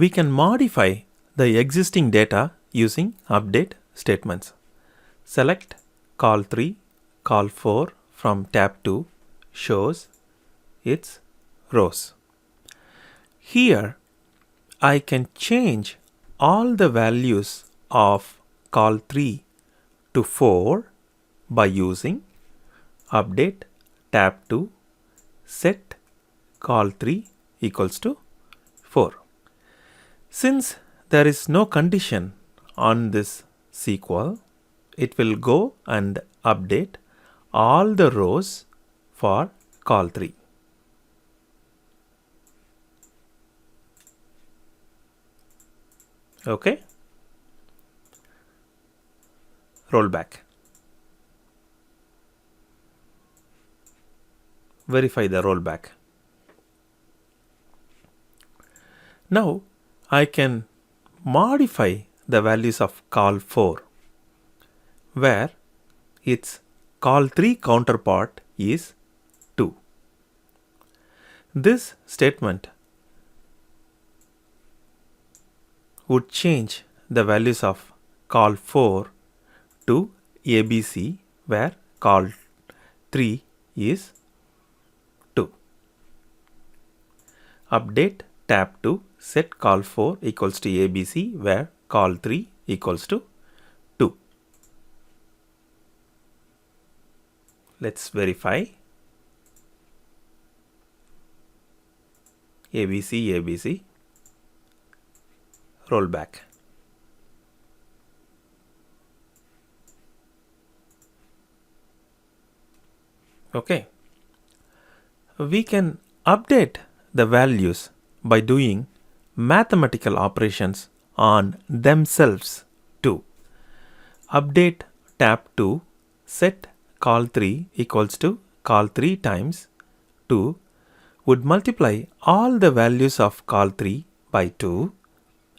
we can modify the existing data using update statements. Select call 3, call 4 from tab 2 shows its rows. Here I can change all the values of call 3 to 4 by using update tab 2 set call 3 equals to 4. Since there is no condition on this SQL, it will go and update all the rows for call 3. Okay. Roll back. Verify the rollback. Now I can modify the values of call 4 where its call 3 counterpart is 2. This statement would change the values of call 4 to ABC where call 3 is 2. Update tab 2 set call 4 equals to ABC where call 3 equals to 2. Let's verify. ABC. Roll back. Okay. We can update the values by doing mathematical operations on themselves too. Update tab 2 set call 3 equals to call 3 times 2 would multiply all the values of call 3 by 2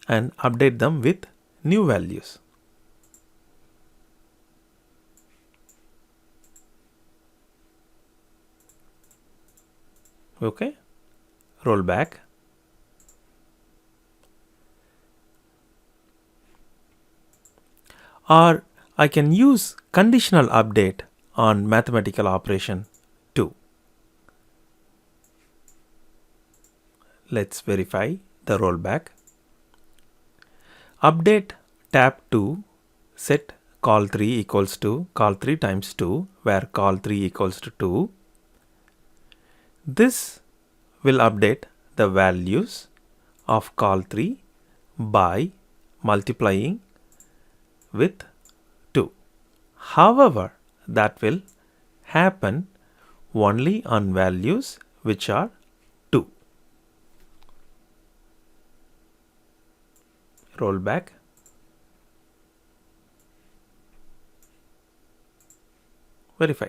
and update them with new values. Okay, roll back. Or I can use conditional update on mathematical operation too. Let's verify the rollback. Update tab 2 set call 3 equals to call 3 times 2 where call 3 equals to 2. This will update the values of call 3 by multiplying with 2. However, that will happen only on values which are 2. Roll back. Verify.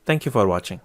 Thank you for watching.